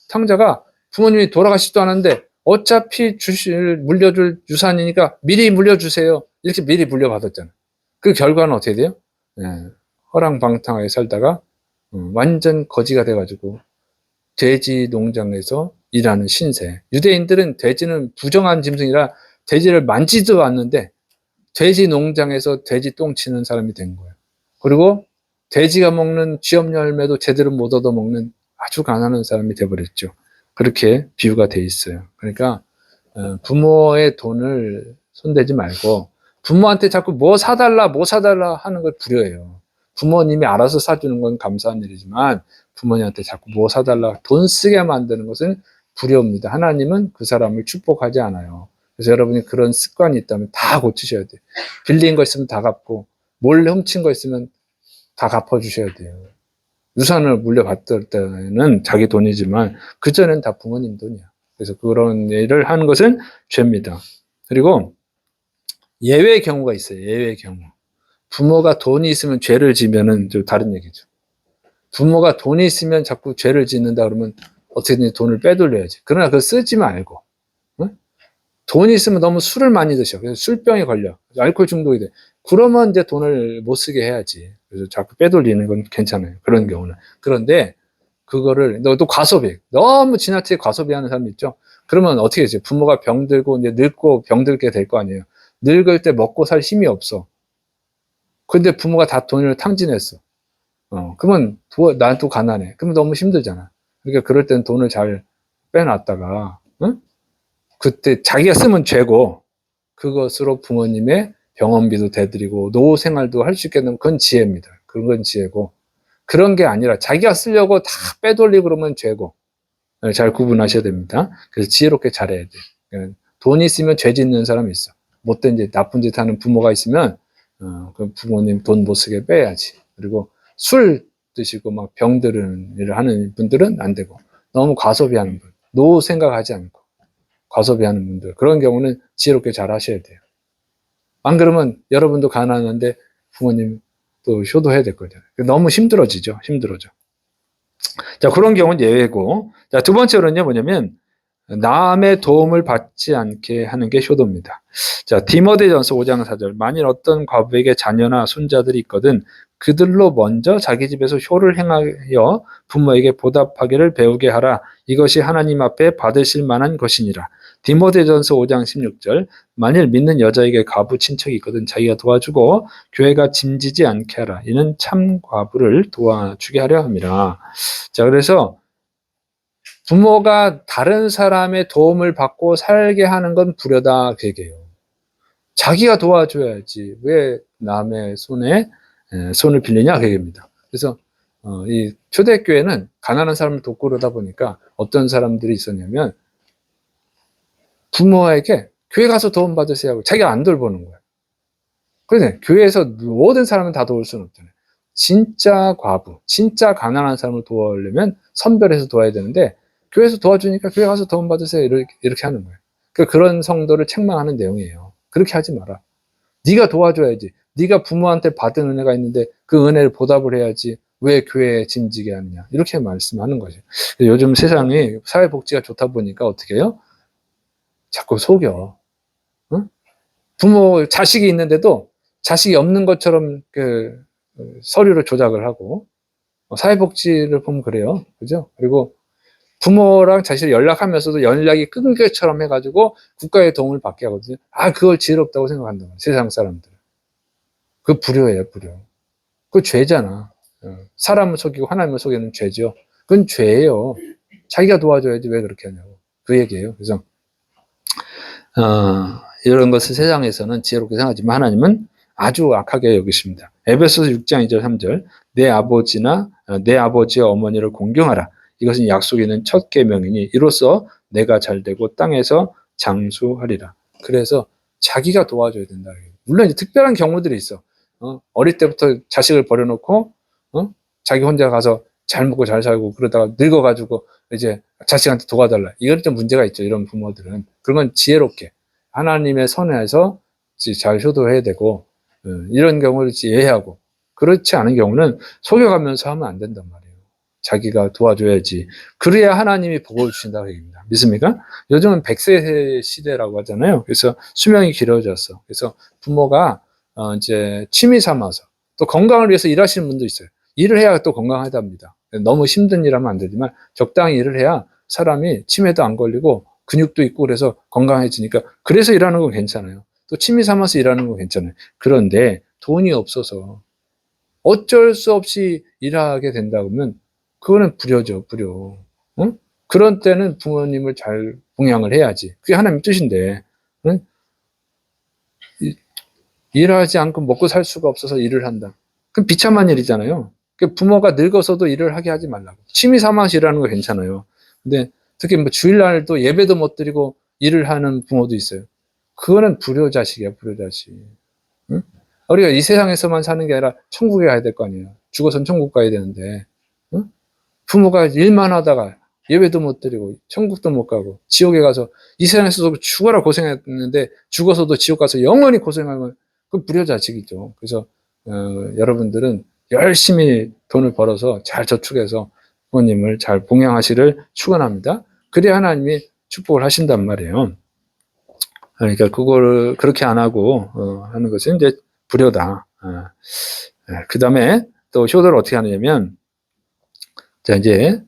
탕자가 부모님이 돌아가시지도 않았는데 어차피 물려줄 유산이니까 미리 물려주세요. 이렇게 미리 물려받았잖아요. 그 결과는 어떻게 돼요? 허랑방탕하게 살다가 완전 거지가 돼가지고 돼지 농장에서 일하는 신세. 유대인들은 돼지는 부정한 짐승이라 돼지를 만지도 않는데 돼지 농장에서 돼지 똥 치는 사람이 된 거예요. 그리고 돼지가 먹는 쥐업 열매도 제대로 못 얻어먹는 아주 가난한 사람이 돼버렸죠. 그렇게 비유가 돼 있어요. 그러니까 부모의 돈을 손대지 말고 부모한테 자꾸 뭐 사달라 하는 걸 불효해요. 부모님이 알아서 사주는 건 감사한 일이지만 부모님한테 자꾸 뭐 사달라 돈 쓰게 만드는 것은 불효입니다. 하나님은 그 사람을 축복하지 않아요. 그래서 여러분이 그런 습관이 있다면 다 고치셔야 돼요. 빌린 거 있으면 다 갚고 몰래 훔친 거 있으면 다 갚아주셔야 돼요. 유산을 물려받을 때는 자기 돈이지만 그전엔 다 부모님 돈이야. 그래서 그런 일을 하는 것은 죄입니다. 그리고 예외의 경우가 있어요. 예외의 경우. 부모가 돈이 있으면 죄를 지면은 좀 다른 얘기죠. 부모가 돈이 있으면 자꾸 죄를 짓는다 그러면 어떻게든 돈을 빼돌려야지. 그러나 그거 쓰지 말고 돈이 있으면 너무 술을 많이 드셔. 그래서 술병에 걸려. 알코올 중독이 돼. 그러면 이제 돈을 못 쓰게 해야지. 그래서 자꾸 빼돌리는 건 괜찮아요. 그런 경우는. 그런데 그거를 또 과소비, 너무 지나치게 과소비하는 사람 있죠. 그러면 어떻게 되지? 부모가 병들고 이제 늙고 병들게 될 거 아니에요. 늙을 때 먹고 살 힘이 없어. 근데 부모가 다 돈을 탕진했어. 그러면 난 또 가난해. 그러면 너무 힘들잖아. 그러니까 그럴 땐 돈을 잘 빼놨다가, 응? 그때 자기가 쓰면 죄고, 그것으로 부모님의 병원비도 대드리고, 노후 생활도 할 수 있게 되면 그건 지혜입니다. 그건 지혜고. 그런 게 아니라 자기가 쓰려고 다 빼돌리고 그러면 죄고. 잘 구분하셔야 됩니다. 그래서 지혜롭게 잘해야 돼. 돈이 있으면 죄 짓는 사람이 있어. 못된 짓, 나쁜 짓 하는 부모가 있으면, 그 부모님 돈 못 쓰게 빼야지. 그리고 술 드시고 막 병드는 일을 하는 분들은 안 되고, 너무 과소비하는 분, 노후 생각하지 않고 과소비하는 분들, 그런 경우는 지혜롭게 잘 하셔야 돼요. 안 그러면 여러분도 가난한데 부모님 또 효도해야 될 거잖아요. 너무 힘들어지죠. 힘들어져. 자, 그런 경우는 예외고. 자, 두 번째로는요, 뭐냐면, 남의 도움을 받지 않게 하는 게 효도입니다. 자, 디모데전서 5장 4절. 만일 어떤 과부에게 자녀나 손자들이 있거든 그들로 먼저 자기 집에서 효를 행하여 부모에게 보답하기를 배우게 하라. 이것이 하나님 앞에 받으실 만한 것이니라. 디모데전서 5장 16절. 만일 믿는 여자에게 과부 친척이 있거든 자기가 도와주고 교회가 짐지지 않게 하라. 이는 참 과부를 도와주게 하려 함이라. 자, 그래서 부모가 다른 사람의 도움을 받고 살게 하는 건 불효다 그 얘기예요. 자기가 도와줘야지 왜 남의 손을 빌리냐 그 얘기입니다. 그래서 이 초대교회는 가난한 사람을 돕고 그러다 보니까 어떤 사람들이 있었냐면 부모에게 교회 가서 도움 받으세요 하고 자기가 안 돌보는 거예요. 그런데 교회에서 모든 사람은 다 도울 수는 없잖아요. 진짜 과부, 진짜 가난한 사람을 도와주려면 선별해서 도와야 되는데 교회에서 도와주니까 교회 가서 도움 받으세요 이렇게 하는 거예요. 그런 성도를 책망하는 내용이에요. 그렇게 하지 마라. 네가 도와줘야지. 네가 부모한테 받은 은혜가 있는데 그 은혜를 보답을 해야지. 왜 교회에 짐지게 하느냐. 이렇게 말씀하는 거죠. 요즘 세상이 사회복지가 좋다 보니까 어떻게 해요? 자꾸 속여. 응? 부모 자식이 있는데도 자식이 없는 것처럼 서류를 조작을 하고 사회복지를 보면 그래요. 그죠? 그리고 부모랑 자식이 연락하면서도 연락이 끊긴 것처럼 해가지고 국가의 도움을 받게 하거든요. 그걸 지혜롭다고 생각한다. 세상 사람들은. 그 불효예요, 불효. 그 죄잖아. 사람을 속이고 하나님을 속이는 죄죠. 그건 죄예요. 자기가 도와줘야지 왜 그렇게 하냐고. 그 얘기예요. 그래서 이런 것을 세상에서는 지혜롭게 생각하지만 하나님은 아주 악하게 여기십니다. 에베소서 6장 2절 3절 내 아버지나 내 아버지와 어머니를 공경하라. 이것은 약속이 있는 첫 계명이니 이로써 내가 잘되고 땅에서 장수하리라. 그래서 자기가 도와줘야 된다. 물론 이제 특별한 경우들이 있어. 어릴 때부터 자식을 버려놓고 자기 혼자 가서 잘 먹고 잘 살고 그러다가 늙어가지고 이제 자식한테 도와달라. 이건 좀 문제가 있죠. 이런 부모들은. 그런 건 지혜롭게 하나님의 선에서 잘 효도해야 되고 이런 경우를 이해하고 그렇지 않은 경우는 속여가면서 하면 안 된단 말이에요. 자기가 도와줘야지. 그래야 하나님이 복을 주신다고 얘기합니다. 믿습니까? 요즘은 100세 시대라고 하잖아요. 그래서 수명이 길어졌어. 그래서 부모가 이제 취미 삼아서 또 건강을 위해서 일하시는 분도 있어요. 일을 해야 또 건강하답니다. 너무 힘든 일 하면 안 되지만 적당히 일을 해야 사람이 치매도 안 걸리고 근육도 있고 그래서 건강해지니까 그래서 일하는 건 괜찮아요. 또 취미 삼아서 일하는 건 괜찮아요. 그런데 돈이 없어서 어쩔 수 없이 일하게 된다 그러면 그거는 불효죠, 불효. 응? 그런 때는 부모님을 잘 봉양을 해야지. 그게 하나님 뜻인데 응? 일하지 않고 먹고 살 수가 없어서 일을 한다. 그럼 비참한 일이잖아요. 부모가 늙어서도 일을 하게 하지 말라고. 취미 삼아서 일하는 거 괜찮아요. 근데 특히 뭐 주일날도 예배도 못 드리고 일을 하는 부모도 있어요. 그거는 불효자식이야, 불효자식. 응? 우리가 이 세상에서만 사는 게 아니라 천국에 가야 될 거 아니에요. 죽어선 천국 가야 되는데 응? 부모가 일만 하다가 예배도 못 드리고 천국도 못 가고 지옥에 가서 이 세상에서도 죽어라 고생했는데 죽어서도 지옥 가서 영원히 고생하면 그 불효자식이죠. 그래서 여러분들은 열심히 돈을 벌어서 잘 저축해서 부모님을 잘 봉양하시를 축원합니다. 그래야 하나님이 축복을 하신단 말이에요. 그러니까 그거를 그렇게 안 하고 하는 것은 이제 불효다. 그 다음에 또 효도를 어떻게 하느냐면, 자, 이제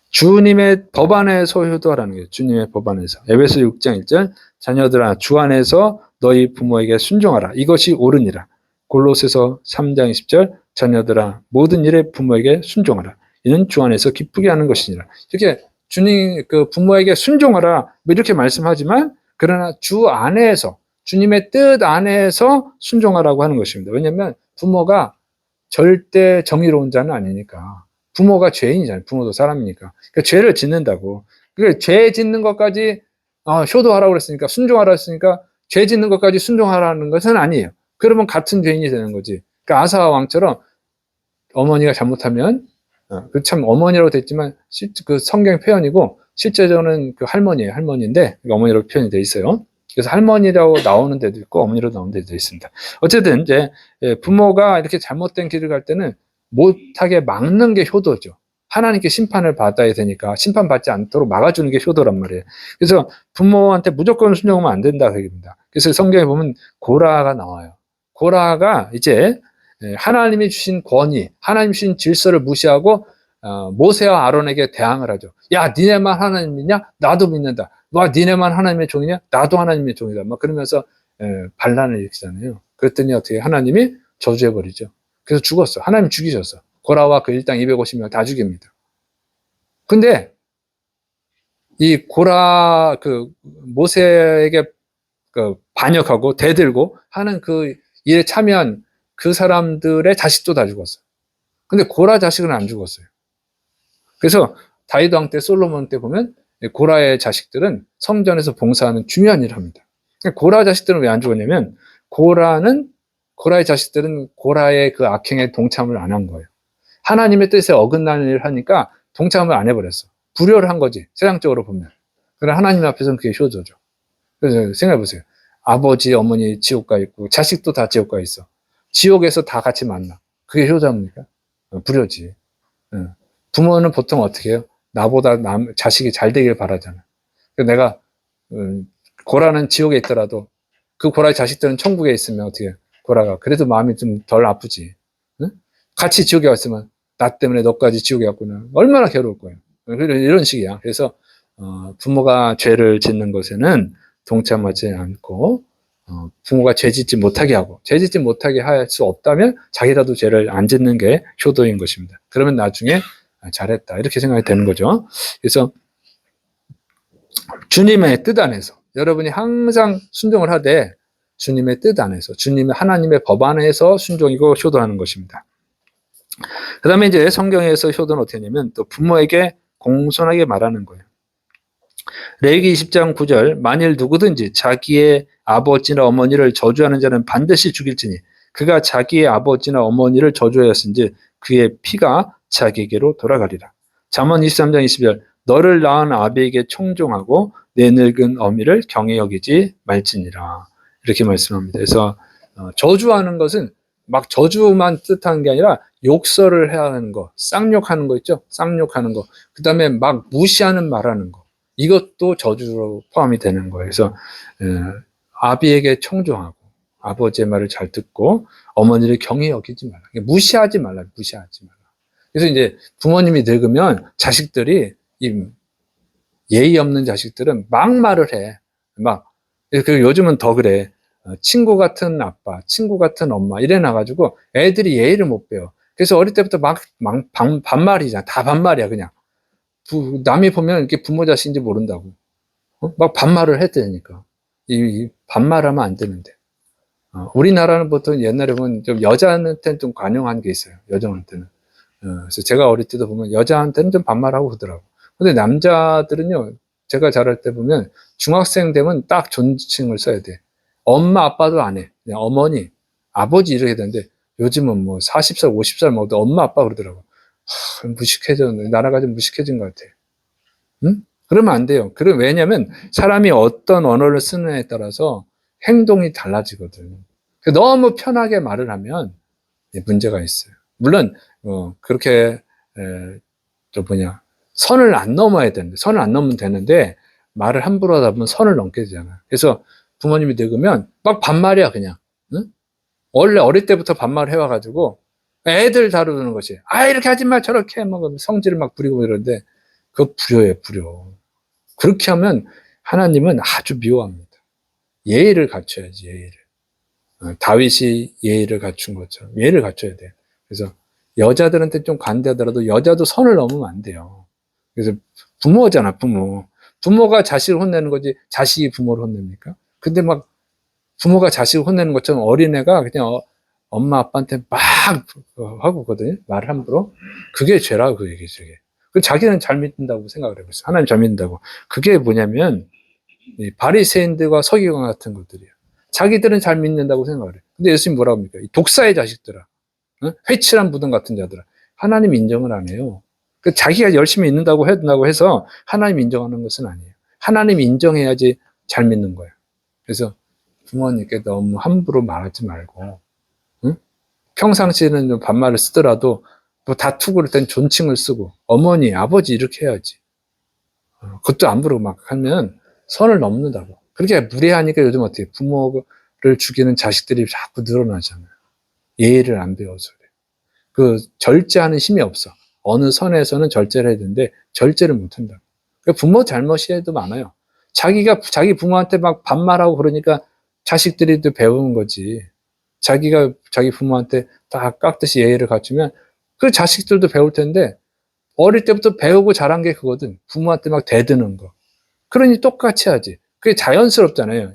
주님의 법 안에서 효도하라는 거예요. 주님의 법 안에서. 에베소 6장 1절, 자녀들아 주 안에서 너희 부모에게 순종하라. 이것이 옳으니라. 골로새서 3장 20절, 자녀들아 모든 일에 부모에게 순종하라. 이는 주 안에서 기쁘게 하는 것이니라. 이렇게 주님 그 부모에게 순종하라 뭐 이렇게 말씀하지만, 그러나 주 안에서, 주님의 뜻 안에서 순종하라고 하는 것입니다. 왜냐하면 부모가 절대 정의로운 자는 아니니까. 부모가 죄인이잖아요. 부모도 사람이니까. 그러니까 죄를 짓는다고. 그러니까 죄 짓는 것까지 효도하라고 그랬으니까, 순종하라고 했으니까 죄 짓는 것까지 순종하라는 것은 아니에요. 그러면 같은 죄인이 되는 거지. 그러니까 아사 왕처럼 어머니가 잘못하면, 그 참 어머니라고 됐지만 그 성경 표현이고 실제로는 그 할머니예요. 할머니인데 어머니로 표현이 돼 있어요. 그래서 할머니라고 나오는 데도 있고 어머니로 나오는 데도 있습니다. 어쨌든 이제 부모가 이렇게 잘못된 길을 갈 때는 못하게 막는 게 효도죠. 하나님께 심판을 받아야 되니까 심판받지 않도록 막아주는 게 효도란 말이에요. 그래서 부모한테 무조건 순종하면 안 된다 그 얘기입니다. 그래서 성경에 보면 고라가 나와요. 고라가 이제 하나님이 주신 권위, 하나님 주신 질서를 무시하고 모세와 아론에게 대항을 하죠. 야, 니네만 하나님 믿냐? 나도 믿는다. 와, 니네만 하나님의 종이냐? 나도 하나님의 종이다. 막 그러면서 반란을 일으키잖아요. 그랬더니 어떻게 하나님이 저주해버리죠. 그래서 죽었어. 하나님 죽이셨어. 고라와 그 일당 250명 다 죽입니다. 근데 이 고라 그 모세에게 그 반역하고 대들고 하는 그 일에 참여한 그 사람들의 자식도 다 죽었어요. 근데 고라 자식은 안 죽었어요. 그래서 다윗 왕 때, 솔로몬 때 보면 고라의 자식들은 성전에서 봉사하는 중요한 일을 합니다. 고라 자식들은 왜 안 죽었냐면, 고라의 자식들은 고라의 그 악행에 동참을 안 한 거예요. 하나님의 뜻에 어긋나는 일을 하니까 동참을 안 해버렸어. 불효를 한 거지, 세상적으로 보면. 그러나 하나님 앞에서는 그게 효도죠. 그래서 생각해보세요. 아버지, 어머니 지옥 가 있고 자식도 다 지옥 가 있어. 지옥에서 다 같이 만나. 그게 효자입니까? 불효지. 부모는 보통 어떻게 해요? 나보다 자식이 잘 되길 바라잖아. 내가 고라는 지옥에 있더라도 그 고라의 자식들은 천국에 있으면 어떻게 해요? 고라가 그래도 마음이 좀 덜 아프지. 응? 같이 지옥에 왔으면 나 때문에 너까지 지옥에 왔구나. 얼마나 괴로울 거예요. 이런 식이야. 그래서 부모가 죄를 짓는 것에는 동참하지 않고 부모가 죄 짓지 못하게 하고, 죄 짓지 못하게 할 수 없다면 자기라도 죄를 안 짓는 게 효도인 것입니다. 그러면 나중에 잘했다 이렇게 생각이 되는 거죠. 그래서 주님의 뜻 안에서 여러분이 항상 순종을 하되 주님의 뜻 안에서, 주님의 하나님의 법 안에서 순종이고 효도하는 것입니다. 그 다음에 이제 성경에서 효도는 어떻게 하냐면 또 부모에게 공손하게 말하는 거예요. 레위기 20장 9절, 만일 누구든지 자기의 아버지나 어머니를 저주하는 자는 반드시 죽일지니 그가 자기의 아버지나 어머니를 저주하였은지 그의 피가 자기에게로 돌아가리라. 잠언 23장 20절, 너를 낳은 아비에게 청종하고 내 늙은 어미를 경히 여기지 말지니라. 이렇게 말씀합니다. 그래서 저주하는 것은 막 저주만 뜻하는 게 아니라 욕설을 해야 하는 거, 쌍욕하는 거 있죠? 쌍욕하는 거. 그 다음에 막 무시하는 말하는 거. 이것도 저주로 포함이 되는 거예요. 그래서 아비에게 청종하고 아버지의 말을 잘 듣고 어머니를 경히 여기지 말라. 무시하지 말라. 무시하지 말라. 그래서 이제 부모님이 늙으면 자식들이 예의 없는 자식들은 막 말을 해. 막. 그리고 요즘은 더 그래. 친구 같은 아빠, 친구 같은 엄마 이래 놔가지고 애들이 예의를 못 배워. 그래서 어릴 때부터 막 반말이잖아. 다 반말이야 그냥. 남이 보면 이렇게 부모 자식인지 모른다고. 막 반말을 했다니까. 이 반말하면 안 되는데. 우리나라는 보통 옛날에 보면 좀 여자한테는 좀 관용한 게 있어요. 여자한테는. 그래서 제가 어릴 때도 보면 여자한테는 좀 반말하고 그러더라고. 근데 남자들은요, 제가 자랄 때 보면 중학생 되면 딱 존칭을 써야 돼. 엄마, 아빠도 안 해. 그냥 어머니, 아버지 이렇게 되는데 요즘은 뭐 40살, 50살 먹어도 엄마, 아빠 그러더라고. 나라가 좀 무식해진 것 같아. 응? 그러면 안 돼요. 왜냐면 사람이 어떤 언어를 쓰느냐에 따라서 행동이 달라지거든. 너무 편하게 말을 하면 문제가 있어요. 물론 그렇게 선을 안 넘어야 되는데, 선을 안 넘으면 되는데 말을 함부로 하다 보면 선을 넘게 되잖아요. 그래서 부모님이 늙으면 막 반말이야, 그냥. 응? 원래 어릴 때부터 반말을 해와가지고 애들 다루는 것이, 아, 이렇게 하지 마, 저렇게 해. 막 성질을 막 부리고 이러는데, 그거 불효예요, 불효. 그렇게 하면 하나님은 아주 미워합니다. 예의를 갖춰야지, 예의를. 다윗이 예의를 갖춘 것처럼 예의를 갖춰야 돼요. 그래서 여자들한테 좀 관대하더라도 여자도 선을 넘으면 안 돼요. 그래서 부모잖아, 부모. 부모가 자식을 혼내는 거지 자식이 부모를 혼냅니까? 근데 막 부모가 자식을 혼내는 것처럼 어린애가 그냥 엄마 아빠한테 막 하고 거든요. 말 함부로. 그게 죄라고 그 얘기죠. 그게. 자기는 잘 믿는다고 생각을 해요. 하나님 잘 믿는다고. 그게 뭐냐면 바리새인들과 서기관 같은 것들이에요. 자기들은 잘 믿는다고 생각을 해요. 근데 예수님 뭐라고 합니까? 독사의 자식들아, 회칠한 무덤 같은 자들아, 하나님 인정을 안 해요. 자기가 열심히 믿는다고 해서 하나님 인정하는 것은 아니에요. 하나님 인정해야지 잘 믿는 거예요. 그래서 부모님께 너무 함부로 말하지 말고, 응? 평상시에는 반말을 쓰더라도 뭐 다투고 그럴 땐 존칭을 쓰고, 어머니, 아버지 이렇게 해야지. 그것도 함부로 막 하면 선을 넘는다고. 그렇게 무례하니까 요즘 어떻게 부모를 죽이는 자식들이 자꾸 늘어나잖아요. 예의를 안 배워서 그래. 그 절제하는 힘이 없어. 어느 선에서는 절제를 해야 되는데 절제를 못 한다. 부모 잘못이도 많아요. 자기 부모한테 막 반말하고 그러니까 자식들이 또 배우는 거지. 자기가 자기 부모한테 다 깍듯이 예의를 갖추면 그 자식들도 배울 텐데 어릴 때부터 배우고 자란 게 그거든. 부모한테 막 대드는 거. 그러니 똑같이 하지. 그게 자연스럽잖아요.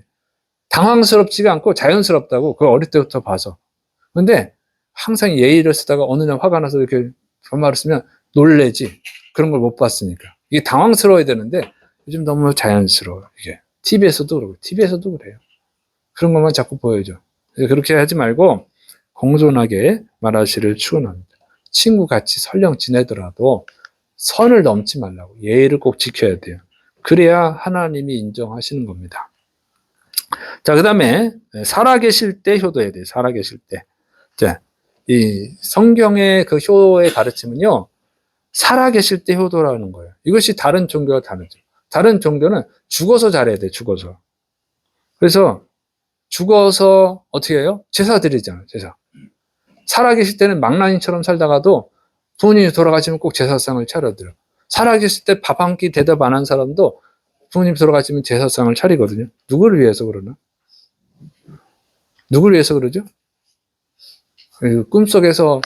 당황스럽지가 않고 자연스럽다고. 그걸 어릴 때부터 봐서. 근데 항상 예의를 쓰다가 어느 날 화가 나서 이렇게 반말을 쓰면 놀래지. 그런 걸 못 봤으니까. 이게 당황스러워야 되는데 요즘 너무 자연스러워요. 이게. TV에서도 그러고, TV에서도 그래요. 그런 것만 자꾸 보여줘. 그렇게 하지 말고 공손하게 말하시를 축원합니다. 친구 같이 설령 지내더라도 선을 넘지 말라고. 예의를 꼭 지켜야 돼요. 그래야 하나님이 인정하시는 겁니다. 자, 그 다음에 살아계실 때 효도해야 돼요. 살아계실 때. 자, 이 성경의 그 효의 가르침은요, 살아계실 때 효도라는 거예요. 이것이 다른 종교와 다르죠. 다른 종교는 죽어서 잘해야 돼요. 죽어서. 그래서 죽어서 어떻게 해요? 제사 드리잖아요. 제사. 살아계실 때는 망나니처럼 살다가도 부모님이 돌아가시면 꼭 제사상을 차려드려. 살아계실 때 밥 한 끼 대답 안 한 사람도 부모님이 돌아가시면 제사상을 차리거든요. 누구를 위해서 그러나? 누구를 위해서 그러죠? 꿈속에서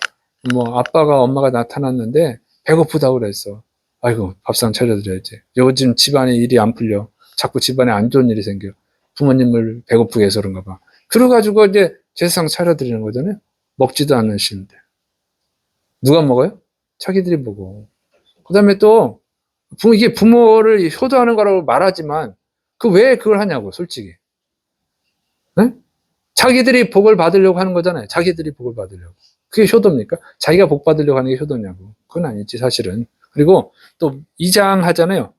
뭐 아빠가 엄마가 나타났는데 배고프다고 그랬어. 아이고 밥상 차려드려야지. 요즘 집안에 일이 안 풀려. 자꾸 집안에 안 좋은 일이 생겨. 부모님을 배고프게 해서 그런가 봐. 그래가지고 이제 제사상 차려드리는 거잖아요. 먹지도 않으시는데. 누가 먹어요? 자기들이 먹어. 그 다음에 또 이게 부모를 효도하는 거라고 말하지만 왜 그걸 하냐고 솔직히. 네? 자기들이 복을 받으려고 하는 거잖아요. 자기들이 복을 받으려고. 그게 효도입니까? 자기가 복 받으려고 하는 게 효도냐고. 그건 아니지 사실은. 그리고 또 이장하잖아요.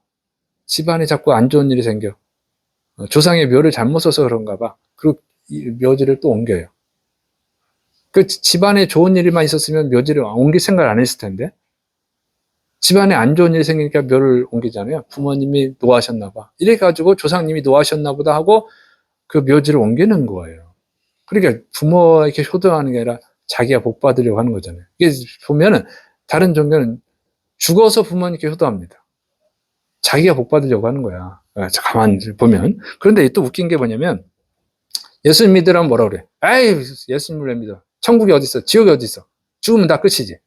집안에 자꾸 안 좋은 일이 생겨. 조상의 묘를 잘못 써서 그런가 봐. 그리고 묘지를 또 옮겨요. 그 집안에 좋은 일만 있었으면 묘지를 옮길 생각을 안 했을 텐데. 집안에 안 좋은 일이 생기니까 묘를 옮기잖아요. 부모님이 노하셨나 봐. 이래가지고 조상님이 노하셨나 보다 하고 그 묘지를 옮기는 거예요. 그러니까 부모에게 효도하는 게 아니라 자기가 복 받으려고 하는 거잖아요. 이게 보면은 다른 종교는 죽어서 부모님께 효도합니다. 자기가 복 받으려고 하는 거야. 가만히 보면. 그런데 또 웃긴 게 뭐냐면 예수님 믿으라면 뭐라 그래? 에이, 예수님을 왜 믿어? 천국이 어디 있어? 지옥이 어디 있어? 죽으면 다 끝이지.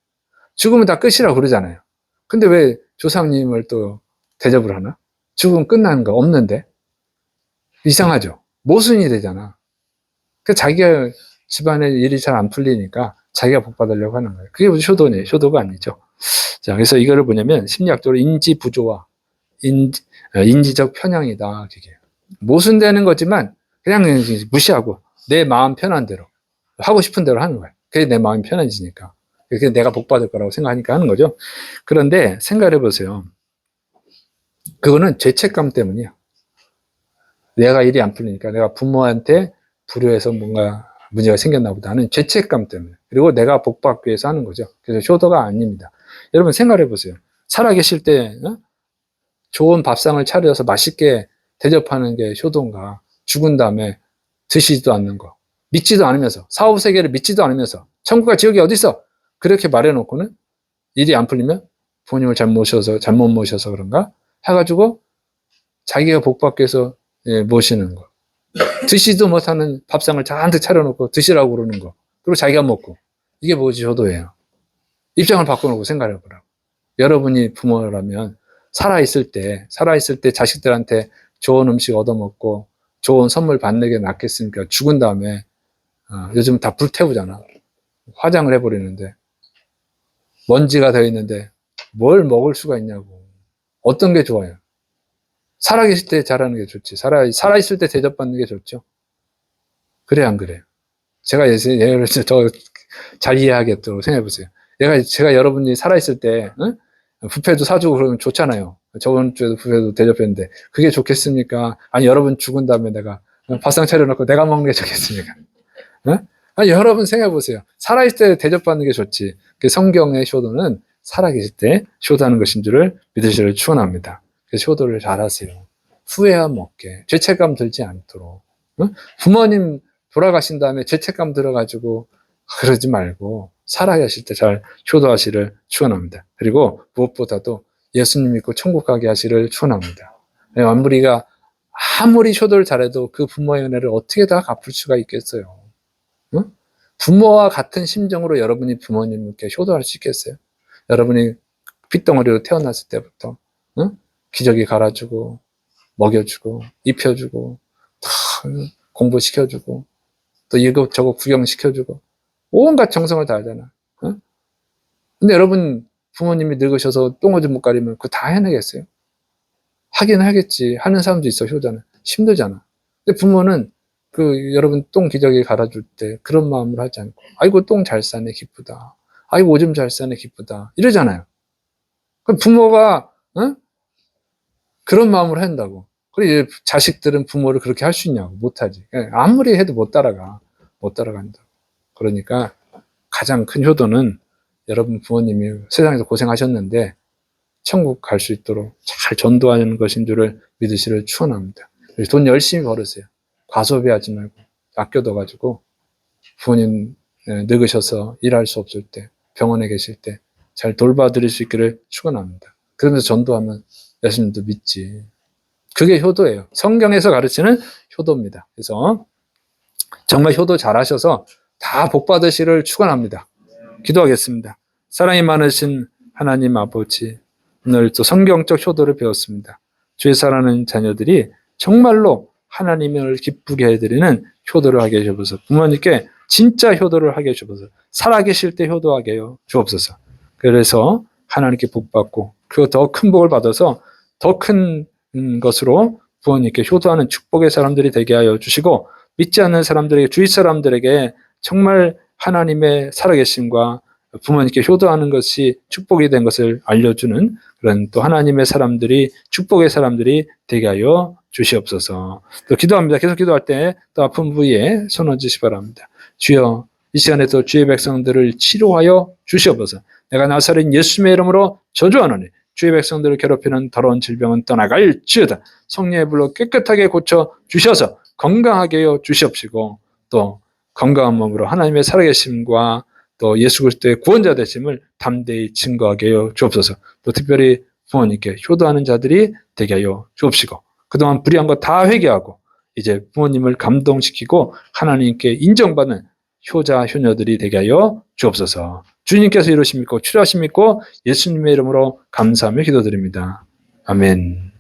죽으면 다 끝이라고 그러잖아요. 근데 왜 조상님을 또 대접을 하나? 죽으면 끝나는 거 없는데? 이상하죠? 모순이 되잖아. 자기가 집안에 일이 잘 안 풀리니까 자기가 복 받으려고 하는 거예요. 그게 무슨 효도네? 효도가 아니죠. 자, 그래서 이거를 뭐냐면 심리학적으로 인지 부조화, 인지적 편향이다. 그게 모순되는 거지만 그냥 무시하고 내 마음 편한 대로 하고 싶은 대로 하는 거예요. 그게 내 마음이 편해지니까. 그게 내가 복 받을 거라고 생각하니까 하는 거죠. 그런데 생각해 보세요. 그거는 죄책감 때문이야. 내가 일이 안 풀리니까 내가 부모한테 불효해서 뭔가 문제가 생겼나 보다 하는 죄책감 때문에. 그리고 내가 복 받기 위해서 하는 거죠. 그래서 효도가 아닙니다. 여러분 생각해 보세요. 살아계실 때 좋은 밥상을 차려서 맛있게 대접하는 게 효도인가? 죽은 다음에 드시지도 않는 거. 믿지도 않으면서, 사후 세계를 믿지도 않으면서, 천국과 지옥이 어디 있어? 그렇게 말해놓고는 일이 안 풀리면 부모님을 잘못 모셔서 그런가? 해가지고 자기가 복받기 위해서 모시는 거. 드시지도 못하는 밥상을 잔뜩 차려놓고 드시라고 그러는 거. 그리고 자기가 먹고. 이게 뭐지, 효도예요. 입장을 바꿔놓고 생각해 보라고. 여러분이 부모라면 살아있을 때 자식들한테 좋은 음식 얻어먹고 좋은 선물 받는 게 낫겠습니까? 죽은 다음에, 요즘 다 불태우잖아. 화장을 해버리는데. 먼지가 더 있는데 뭘 먹을 수가 있냐고. 어떤 게 좋아요? 살아계실 때 잘하는 게 좋지. 살아있을 때 대접받는 게 좋죠. 그래, 안 그래요? 제가 예를 들어 잘 이해하겠도록 생각해보세요. 제가 여러분이 살아있을 때, 응? 뷔페도 사주고 그러면 좋잖아요. 저번 주에도 뷔페도 대접했는데, 그게 좋겠습니까? 아니, 여러분 죽은 다음에 내가 밥상 차려놓고 내가 먹는 게 좋겠습니까? 응? 아니, 여러분 생각해보세요. 살아있을 때 대접받는 게 좋지. 성경의 효도는 살아계실 때 효도하는 것인 줄을 믿으시기를 축원합니다. 그래서 효도를 잘하세요. 후회함 없게, 죄책감 들지 않도록. 응? 부모님 돌아가신 다음에 죄책감 들어가지고 그러지 말고 살아계실 때 잘 효도하시기를 축원합니다. 그리고 무엇보다도 예수님 믿고 천국 가게 하시기를 축원합니다. 우리가 아무리 효도를 잘해도 그 부모의 은혜를 어떻게 다 갚을 수가 있겠어요? 응? 부모와 같은 심정으로 여러분이 부모님께 효도할 수 있겠어요? 여러분이 핏덩어리로 태어났을 때부터, 응? 기저귀 갈아주고 먹여주고 입혀주고 다 공부시켜주고 또 이것저것 구경시켜주고 온갖 정성을 다하잖아. 응? 근데 여러분 부모님이 늙으셔서 똥오줌 못 가리면 그거 다 해내겠어요? 하긴 하겠지. 하는 사람도 있어. 효자는 힘들잖아. 근데 부모는 여러분 똥 기저귀 갈아줄 때 그런 마음을 하지 않고 아이고 똥 잘 싸네 기쁘다. 아이고 오줌 잘 싸네 기쁘다. 이러잖아요. 그럼 부모가 그런 마음으로 한다고. 그리고 자식들은 부모를 그렇게 할 수 있냐고. 못하지. 아무리 해도 못 따라간다. 그러니까 가장 큰 효도는 여러분 부모님이 세상에서 고생하셨는데 천국 갈 수 있도록 잘 전도하는 것인 줄을 믿으시기를 축원합니다. 돈 열심히 벌으세요. 과소비하지 말고 아껴둬가지고 부모님 늙으셔서 일할 수 없을 때 병원에 계실 때 잘 돌봐드릴 수 있기를 축원합니다. 그러면서 전도하면 예수님도 믿지. 그게 효도예요. 성경에서 가르치는 효도입니다. 그래서 정말 효도 잘하셔서 다 복받으시기를 축원합니다. 기도하겠습니다. 사랑이 많으신 하나님 아버지, 오늘 또 성경적 효도를 배웠습니다. 주의 사랑하는 자녀들이 정말로 하나님을 기쁘게 해드리는 효도를 하게 해주옵소서. 부모님께 진짜 효도를 하게 해주옵소서. 살아계실 때 효도하게 해요 주옵소서. 그래서 하나님께 복받고 그 더 큰 복을 받아서 더 큰 것으로 부모님께 효도하는 축복의 사람들이 되게 하여 주시고 믿지 않는 사람들에게 주위 사람들에게 정말 하나님의 살아계심과 부모님께 효도하는 것이 축복이 된 것을 알려주는 그런 또 하나님의 사람들이 축복의 사람들이 되게 하여 주시옵소서. 또 기도합니다. 계속 기도할 때 또 아픈 부위에 손 얹으시 바랍니다. 주여 이 시간에도 주의 백성들을 치료하여 주시옵소서. 내가 나사렛 예수님의 이름으로 저주하노니 주의 백성들을 괴롭히는 더러운 질병은 떠나갈지어다. 성령의 불로 깨끗하게 고쳐 주셔서 건강하게 하여 주시옵시고 또 건강한 몸으로 하나님의 살아계심과 또 예수 그리스도의 구원자 되심을 담대히 증거하게 하여 주옵소서. 또 특별히 부모님께 효도하는 자들이 되게 하여 주옵시고 그동안 불의한 거 다 회개하고 이제 부모님을 감동시키고 하나님께 인정받는 효자 효녀들이 되게 하여 주옵소서. 주님께서 이루심 믿고 치료하심 믿고 예수님의 이름으로 감사하며 기도드립니다. 아멘.